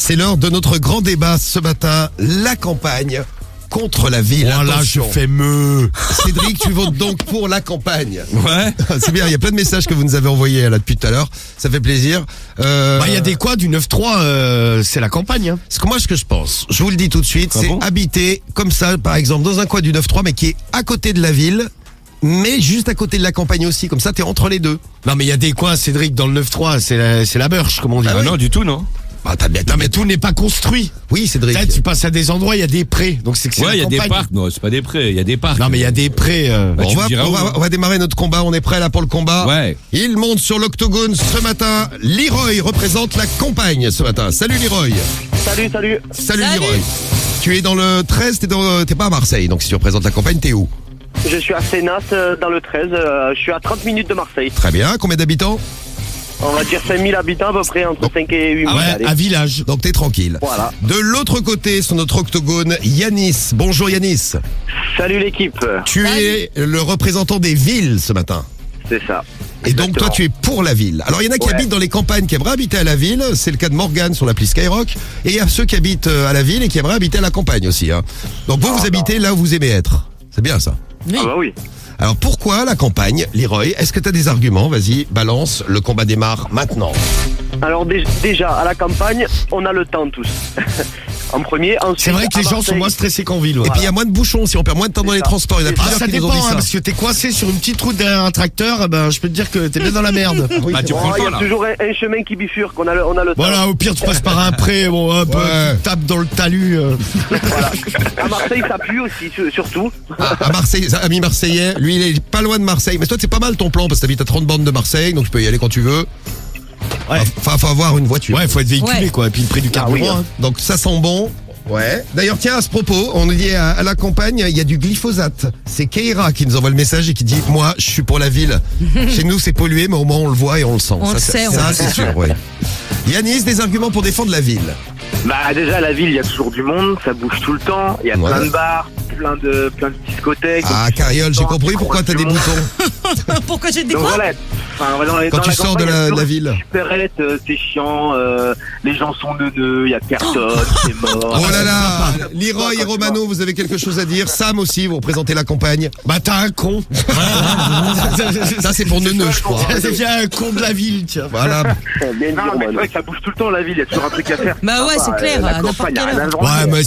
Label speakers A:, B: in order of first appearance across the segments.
A: C'est l'heure de notre grand débat ce matin, la campagne contre la ville.
B: Voilà,
A: Attention.
B: je fais me.
A: Cédric, tu votes donc pour la campagne.
B: Ouais.
A: C'est bien, il y a plein de messages que vous nous avez envoyés là depuis tout à l'heure. Ça fait plaisir.
B: Il y a des quoi du 9-3, c'est la campagne. Hein.
A: Ce que je pense, je vous le dis tout de suite,
B: Ah
A: c'est
B: bon
A: habiter comme ça, par exemple, dans un coin du 9-3, mais qui est à côté de la ville, mais juste à côté de la campagne aussi. Comme ça, t'es entre les deux.
B: Non mais il y a des coins, Cédric, dans le 9-3, c'est la Burche, comme on dit.
A: Ah oui.
C: Non, du tout, non.
A: Bah, t'as bien.
B: Non mais tout n'est pas construit.
A: Oui, Cédric.
B: Là, tu passes à des endroits, il y a des prés, donc c'est que c'est
C: Ouais,
B: la
C: il y a des
B: campagne.
C: parcs. Non, c'est pas des prés, il y a des parcs.
B: Non mais il y a des prés.
C: Bah,
A: Bon,
C: tu me diras où, hein.
A: on va démarrer notre combat. On est prêt là pour le combat.
C: Ouais.
A: Il monte sur l'octogone ce matin. Leroy représente la campagne ce matin. Salut Leroy.
D: Salut.
A: Salut Leroy. Tu es dans le 13, t'es pas à Marseille. Donc si tu représentes la campagne, t'es où?
D: Je suis à Sénas dans le 13. Je suis à 30 minutes de Marseille.
A: Très bien. Combien d'habitants?
D: On va dire 5000 habitants à peu près, entre 5 et 8 000.
B: Ouais,
D: allez.
B: à village.
A: Donc t'es tranquille.
D: Voilà.
A: De l'autre côté, sur notre octogone, Yanis. Bonjour Yanis.
D: Salut l'équipe.
A: Tu es le représentant des villes ce matin.
D: C'est ça.
A: Et donc toi
D: Exactement.
A: tu es pour la ville. Alors il y en a qui
D: Ouais.
A: habitent dans les campagnes qui aimeraient habiter à la ville, c'est le cas de Morgane sur l'appli Skyrock, et il y a ceux qui habitent à la ville et qui aimeraient habiter à la campagne aussi. Hein. Donc vous, vous habitez là où vous aimez être. C'est bien ça.
D: Ah bah oui.
A: Alors pourquoi la campagne, Leroy? Est-ce que tu as des arguments? Vas-y, balance, le combat démarre maintenant.
D: Alors déjà, à la campagne, on a le temps tous. En premier, ensuite...
B: C'est vrai que
D: à
B: les gens sont
D: Marseille.
B: moins stressés qu'en ville. Ouais.
A: Et puis il y a moins de bouchons, si on perd moins de temps dans les
D: ça.
A: transports. Il y en a
D: C'est
A: plusieurs
B: Ça
A: qui nous ont
B: dépend,
A: dit
B: hein,
A: ça.
B: parce que t'es coincé sur une petite route derrière un tracteur, ben je peux te dire que t'es bien dans la merde.
C: Bah, tu
D: Bon,
C: prends le
D: il y
C: temps,
D: a
C: là.
D: toujours un chemin qui bifurque, on a le temps.
B: Voilà, au pire tu passes par un pré, bon hop,
A: Ouais.
B: tu tapes dans le talus.
D: Voilà. À Marseille, ça pue aussi, surtout.
A: À Marseille, ami marseillais, lui il est pas loin de Marseille. Mais toi c'est pas mal ton plan parce que t'habites à 30 bornes de Marseille, donc tu peux y aller quand tu veux.
B: Ouais.
A: Enfin, faut avoir une voiture.
B: Ouais, faut être véhiculé
E: Ouais.
B: quoi, et puis le prix du carburant.
D: oui, hein.
B: hein.
A: Donc ça sent bon. Ouais. D'ailleurs, tiens, à ce propos, on nous dit à la campagne, il y a du glyphosate. C'est Keira qui nous envoie le message et qui dit, moi, je suis pour la ville. Chez nous, c'est pollué, mais au moins on le voit et on le sent.
E: On le
A: ça,
E: sait,
A: ça,
E: on
A: c'est sûr, ouais. Yanis, des arguments pour défendre la ville.
F: Bah déjà la ville il y a toujours du monde, ça bouge tout le temps, il y a
A: Ouais.
F: plein de bars, plein de discothèques.
A: Ah, Cariole, j'ai compris pourquoi t'as des boutons.
E: Pourquoi j'ai des
F: Donc
E: quoi
F: voilà, enfin,
A: Quand tu sors de la ville.
F: Supérette, c'est chiant, les gens sont neuneux, il y a personne, c'est mort.
A: Oh là là, Leroy et Romano, vous avez quelque chose à dire. Sam aussi, vous représentez la campagne.
B: Bah t'as un con.
A: Ça, c'est pour Neuneu, je crois.
B: Ça devient un con de la ville, tiens.
A: Voilà.
D: Bien dit,
F: Non mais c'est
D: Roman.
F: vrai que ça bouge tout le temps la ville, il y a toujours un truc à faire.
E: Bah ouais, c'est clair,
F: La
E: à n'importe
F: campagne, y a
E: quelle
F: rien à
E: heure.
F: inventer.
B: Ouais, mais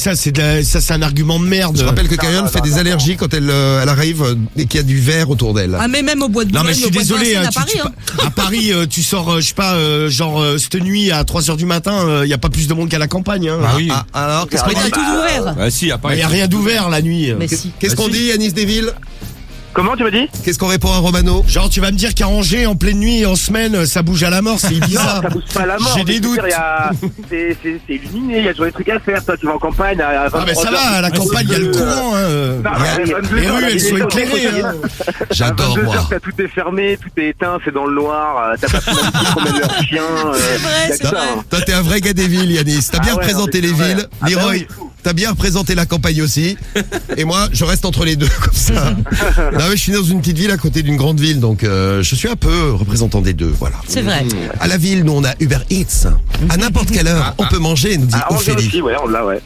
B: ça c'est un argument de merde.
A: Je rappelle que Cariole fait des allergies quand elle arrive et qu'il y a du verre autour d'elle.
E: Ah mais même au bois de
B: Non
E: Boulogne,
B: mais je suis
E: au bois de
B: désolé,
E: Vincennes,
B: hein,
E: à Paris, hein.
B: à Paris tu sors, je sais pas, cette nuit à 3h du matin, y a pas plus de monde qu'à la campagne. Hein.
C: Ah oui.
A: Ah, alors, qu'est-ce qu'on
E: Mais
A: dit
E: t'as tout ouvert.
C: Ah si, à
B: Bah,
C: Paris.
B: y a rien d'ouvert la nuit.
E: Mais si.
A: Qu'est-ce qu'on dit, Yanis Desvilles?
F: Comment tu me dis?
A: Qu'est-ce qu'on répond à Romano?
B: Genre tu vas me dire qu'à Angers en pleine nuit en semaine ça bouge à la mort, c'est
F: Non,
B: bizarre.
F: ça bouge pas à la mort.
B: J'ai des
F: mais je veux
B: doutes.
F: dire, c'est illuminé, il y a toujours des trucs à faire. Toi tu vas en campagne à 23h.
B: Ah mais ça va, à la campagne il y a le courant. Hein.
F: Non, mais à 22
B: Les
F: heures,
B: rues
F: la
B: elles
F: ville
B: sont
F: est
B: éclairées.
F: fermée.
B: Hein.
A: J'adore,
F: À 22
A: moi.
F: heures, tout est fermé, tout est éteint, c'est dans le noir, t'as pas de qui promènent leurs chiens.
E: C'est vrai, c'est vrai.
A: Toi, t'es un vrai gars des villes, Yanis. T'as bien
F: Ah ouais,
A: représenté
F: non,
A: les
F: mais c'est
A: villes.
F: vrai. Ah bah
A: Leroy,
F: oui, fou.
A: t'as bien représenté la campagne aussi. Et moi, je reste entre les deux, comme ça. Non, mais je suis né dans une petite ville à côté d'une grande ville, donc je suis un peu représentant des deux, voilà.
E: C'est vrai.
A: À la ville, nous, on a Uber Eats. À n'importe quelle heure, on peut manger, nous dit
F: Ah, on vient
A: Ophélie.
F: aussi, ouais, on l'a, ouais.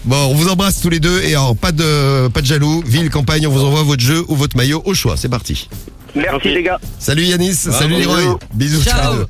A: Bon, on vous embrasse tous les deux et alors, pas de jaloux. Ville, campagne, on vous envoie votre jeu ou votre maillot au choix. C'est parti.
D: Merci les gars.
A: Salut Yanis, salut
C: Bravo.
A: Leroy. Bisous,
E: Ciao.
A: ciao.